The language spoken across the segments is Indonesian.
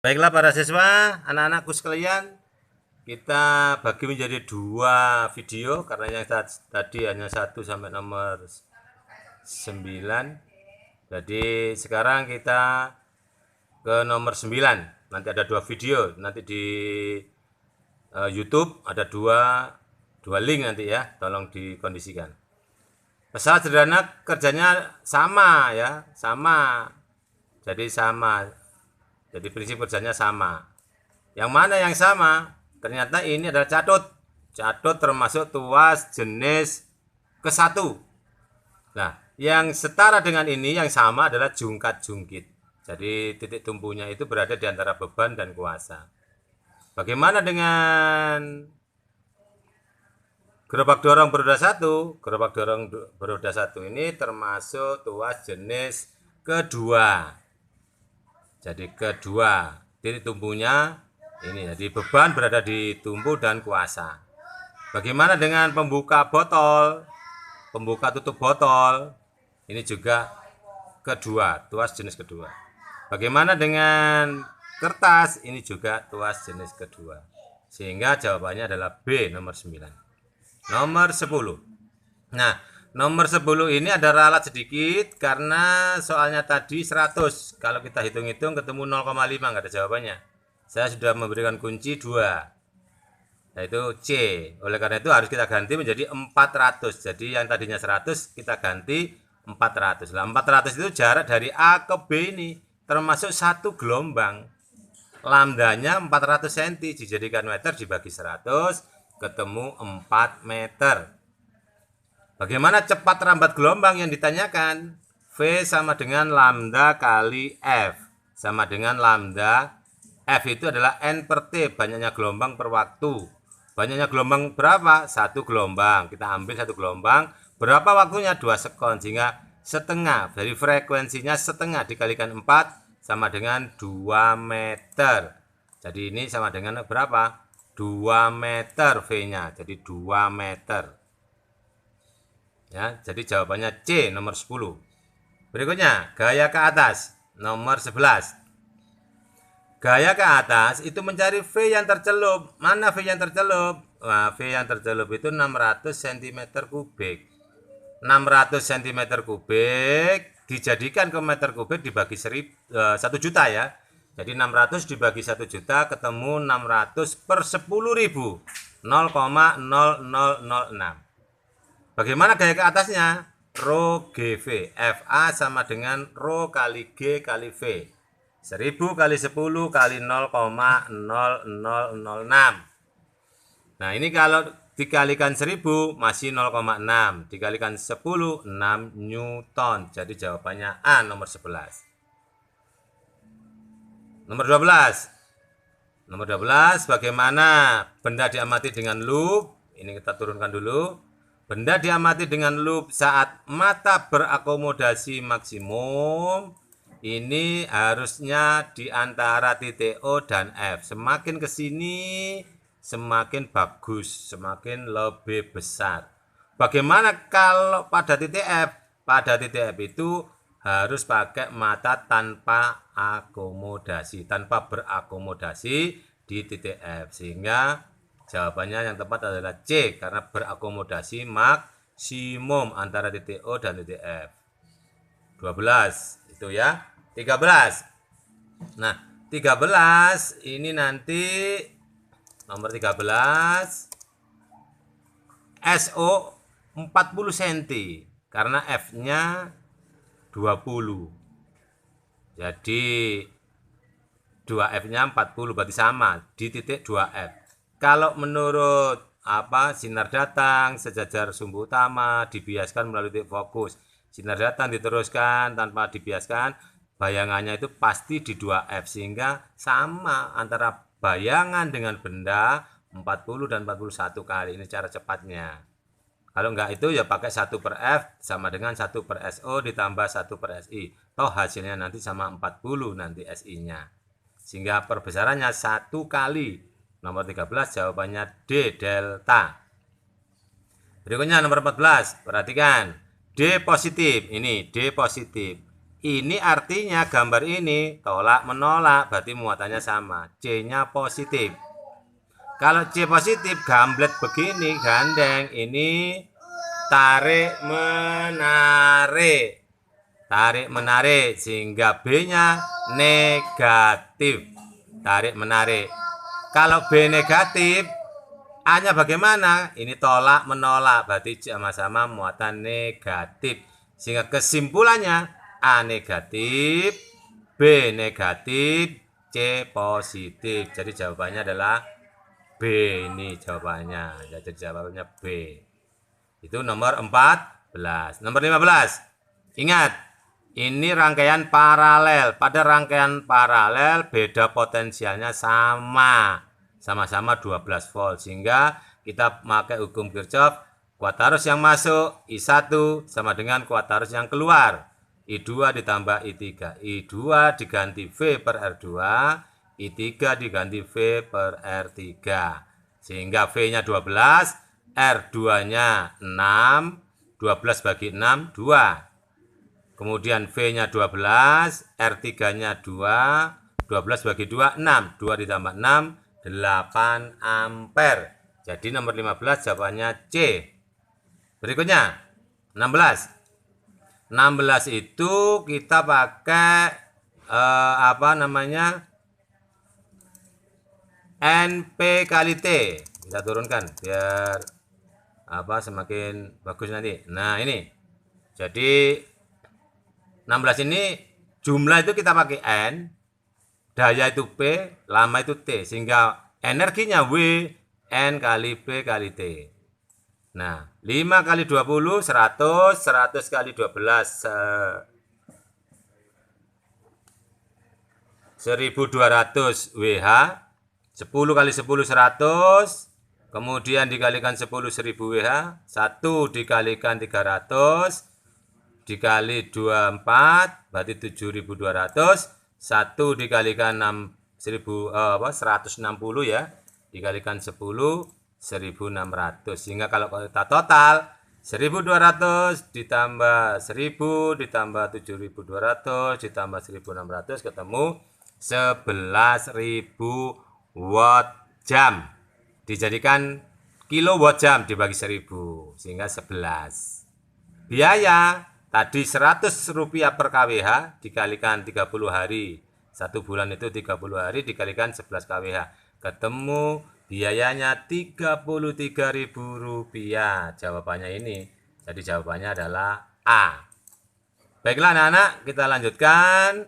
Baiklah para siswa, anak-anakku sekalian, kita bagi menjadi dua video karena yang tadi hanya 1 sampai nomor 9. Jadi sekarang kita ke nomor 9. Nanti ada dua video, nanti di YouTube ada dua link nanti ya, tolong dikondisikan. Pesawat sederhana kerjanya sama ya, sama. Jadi sama. Jadi prinsip kerjanya sama. Yang mana yang sama? Ternyata ini adalah catut. Catut termasuk tuas jenis ke-1. Nah, yang setara dengan ini yang sama adalah jungkat-jungkit. Jadi titik tumpunya itu berada di antara beban dan kuasa. Bagaimana dengan gerobak dorong beroda 1? Gerobak dorong beroda 1 ini termasuk tuas jenis kedua. Jadi kedua, titik tumpunya ini. Jadi beban berada di tumpu dan kuasa. Bagaimana dengan pembuka botol? Pembuka tutup botol. Ini juga kedua, tuas jenis kedua. Bagaimana dengan kertas? Ini juga tuas jenis kedua. Sehingga jawabannya adalah B, nomor 9. Nomor 10. Nah, nomor 10 ini ada ralat sedikit karena soalnya tadi 100. Kalau kita hitung-hitung ketemu 0,5, nggak ada jawabannya. Saya sudah memberikan kunci 2, yaitu C. Oleh karena itu harus kita ganti menjadi 400. Jadi yang tadinya 100 kita ganti 400. Nah, 400 itu jarak dari A ke B ini, termasuk satu gelombang. Lambdanya 400 cm, dijadikan meter dibagi 100, ketemu 4 meter. Bagaimana cepat rambat gelombang yang ditanyakan? V sama dengan lambda kali F. Sama dengan lambda. F itu adalah N per T, banyaknya gelombang per waktu. Banyaknya gelombang berapa? 1 gelombang. Kita ambil 1 gelombang. Berapa waktunya? 2 sekon. Sehingga setengah. Dari frekuensinya setengah dikalikan 4 sama dengan 2 meter. Jadi ini sama dengan berapa? 2 meter V-nya. Jadi 2 meter. Ya, jadi jawabannya C, nomor 10. Berikutnya, gaya ke atas, nomor 11. Gaya ke atas itu mencari V yang tercelup. Mana V yang tercelup? Nah, V yang tercelup itu 600 cm kubik. 600 cm kubik dijadikan ke meter kubik dibagi 1 juta ya. Jadi 600 dibagi 1 juta ketemu 600 per 10.000. 0,0006. Bagaimana gaya ke atasnya? Rho GV. FA sama dengan Rho kali G kali V. 1000 kali 10 kali 0,0006. Nah, ini kalau dikalikan 1000 masih 0,6. Dikalikan 10, 6 Newton. Jadi jawabannya A, nomor 11. Nomor 12. Nomor 12, bagaimana benda diamati dengan loop? Ini kita turunkan dulu. Benda diamati dengan loop saat mata berakomodasi maksimum. Ini harusnya di antara titik O dan F. Semakin ke sini, semakin bagus, semakin lebih besar. Bagaimana kalau pada titik F? Pada titik F itu harus pakai mata tanpa akomodasi, tanpa berakomodasi di titik F. Sehingga jawabannya yang tepat adalah C, karena berakomodasi maksimum antara titik O dan titik F. 12 itu ya. 13. Nah, 13 ini nanti nomor 13 SO 40 cm karena F-nya 20. Jadi 2F-nya 40 berarti sama di titik 2F. Kalau menurut sinar datang sejajar sumbu utama dibiaskan melalui titik fokus. Sinar datang diteruskan tanpa dibiaskan, bayangannya itu pasti di 2F sehingga sama antara bayangan dengan benda 40 dan 41 kali. Ini cara cepatnya. Kalau enggak itu ya pakai 1 per F sama dengan 1 per SO ditambah 1 per SI. Toh hasilnya nanti sama 40 nanti SI-nya. Sehingga perbesarannya 1 kali. Nomor 13 jawabannya D, delta. Berikutnya nomor 14. Perhatikan. D positif. Ini D positif. Ini artinya gambar ini tolak menolak, berarti muatannya sama. C-nya positif. Kalau C positif, gamblet begini, gandeng. Ini tarik menarik. Tarik menarik, sehingga B-nya negatif. Tarik menarik. Kalau B negatif, A-nya bagaimana? Ini tolak menolak, berarti sama-sama muatan negatif. Sehingga kesimpulannya A negatif, B negatif, C positif. Jadi jawabannya adalah B. Ini jawabannya. Jadi jawabannya B. Itu nomor 14. Nomor 15. Ingat, ini rangkaian paralel. Pada rangkaian paralel beda potensialnya sama. Sama-sama 12 volt. Sehingga kita pakai hukum Kirchhoff. Kuat arus yang masuk I1 sama dengan kuat arus yang keluar. I2 ditambah I3. I2 diganti V per R2. I3 diganti V per R3. Sehingga V-nya 12. R2-nya 6. 12 bagi 6, 2. Kemudian V-nya 12. R3-nya 2. 12 bagi 2, 6. 2 ditambah 6, 8 ampere. Jadi nomor 15 jawabannya C. Berikutnya 16. 16 itu kita pakai NP kali T. Kita turunkan biar semakin bagus nanti. Nah, ini. Jadi 16 ini jumlah itu kita pakai N, daya itu P, lama itu T, sehingga energinya W, N kali P kali T. Nah, 5 kali 20, 100, 100 kali 12, 1200 WH, 10 kali 10, 100, kemudian dikalikan 10, 1000 WH, 1 dikalikan 300, dikali 24, berarti 7200, 1 dikalikan 160 ya, dikalikan 10, 1600. Sehingga kalau kita total 1200 ditambah 1000 ditambah 7200 ditambah 1600 ketemu 11.000 watt jam. Dijadikan kilowatt jam dibagi 1000 sehingga 11. Biaya tadi Rp100 per kWh dikalikan 30 hari. 1 bulan itu 30 hari dikalikan 11 kWh. Ketemu biayanya Rp33.000. Jawabannya ini. Jadi jawabannya adalah A. Baiklah anak-anak, kita lanjutkan.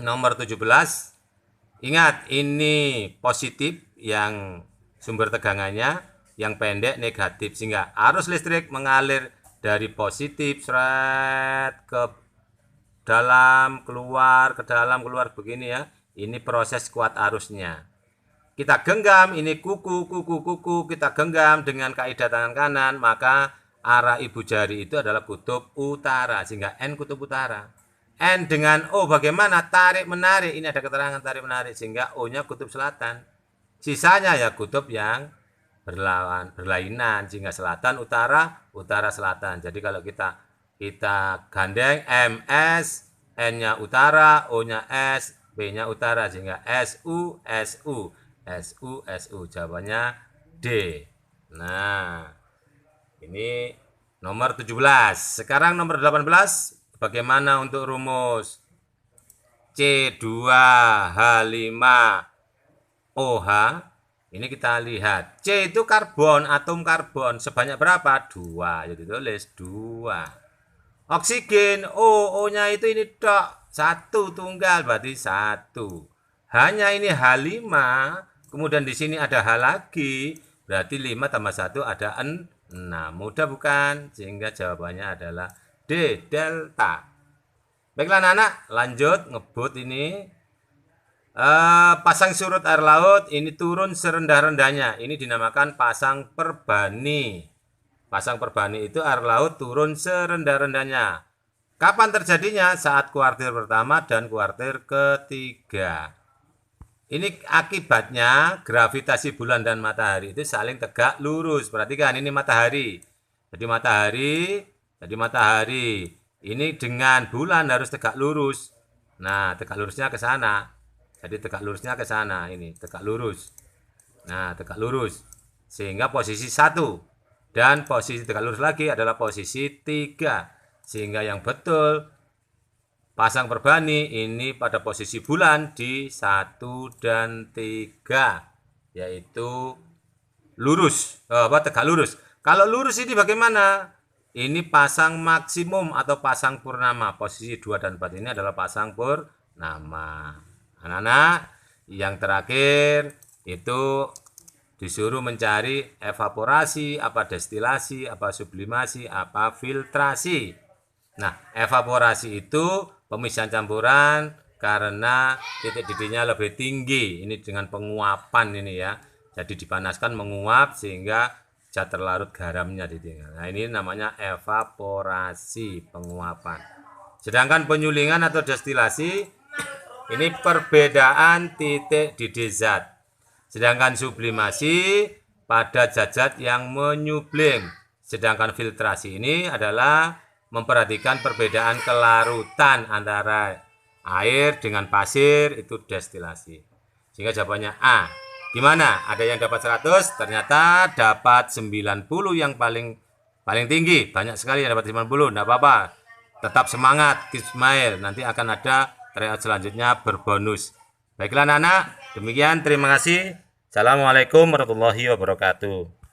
Nomor 17. Ingat, ini positif yang sumber tegangannya, yang pendek negatif. Sehingga arus listrik mengalir dari positif ke dalam, keluar, ke dalam, keluar begini ya. Ini proses kuat arusnya. Kita genggam, ini kuku, kita genggam dengan kaidah tangan kanan, maka arah ibu jari itu adalah kutub utara, sehingga N kutub utara. N dengan O bagaimana? Tarik menarik, ini ada keterangan tarik menarik, sehingga O-nya kutub selatan. Sisanya ya kutub yang berlainan, sehingga selatan, utara, utara, selatan. Jadi kalau kita gandeng MS, N-nya utara, O-nya S, B-nya utara, sehingga SU, SU. SU, SU. Jawabannya D. Nah, ini nomor 17. Sekarang nomor 18. Bagaimana untuk rumus C2H5OH? Ini kita lihat. C itu karbon, atom karbon. Sebanyak berapa? 2. Jadi tulis 2. Oksigen, O-nya itu ini dok. 1 tunggal, berarti 1. Hanya ini H5. Kemudian di sini ada H lagi, berarti 5 tambah 1 ada 6. Mudah bukan? Sehingga jawabannya adalah D, delta. Baiklah anak-anak, lanjut ngebut ini. Pasang surut air laut, ini turun serendah-rendahnya. Ini dinamakan pasang perbani. Pasang perbani itu air laut turun serendah-rendahnya. Kapan terjadinya? Saat kuartil pertama dan kuartil ketiga. Ini akibatnya gravitasi bulan dan matahari itu saling tegak lurus. Perhatikan ini matahari. Jadi matahari Ini dengan bulan harus tegak lurus. Nah, tegak lurusnya ke sana. Jadi tegak lurusnya ke sana. Ini tegak lurus. Nah, tegak lurus. Sehingga posisi 1. Dan posisi tegak lurus lagi adalah posisi 3. Sehingga yang betul pasang perbani ini pada posisi bulan di 1 dan 3. Yaitu lurus. Tegak lurus. Kalau lurus ini bagaimana? Ini pasang maksimum atau pasang purnama. Posisi 2 dan 4 ini adalah pasang purnama. Anak-anak, yang terakhir itu disuruh mencari evaporasi, apa destilasi, apa sublimasi, apa filtrasi. Nah, evaporasi itu pemisahan campuran karena titik didihnya lebih tinggi. Ini dengan penguapan ini ya. Jadi dipanaskan menguap sehingga zat terlarut garamnya ditinggal. Nah, ini namanya evaporasi, penguapan. Sedangkan penyulingan atau destilasi ini perbedaan titik didih zat. Sedangkan sublimasi pada zat-zat yang menyublim. Sedangkan filtrasi ini adalah memperhatikan perbedaan kelarutan antara air dengan pasir, itu destilasi. Sehingga jawabannya A. Gimana? Ada yang dapat 100, ternyata dapat 90 yang paling tinggi. Banyak sekali yang dapat 90, enggak apa-apa. Tetap semangat, Ismail. Nanti akan ada tryout selanjutnya berbonus. Baiklah anak-anak, demikian terima kasih. Assalamualaikum warahmatullahi wabarakatuh.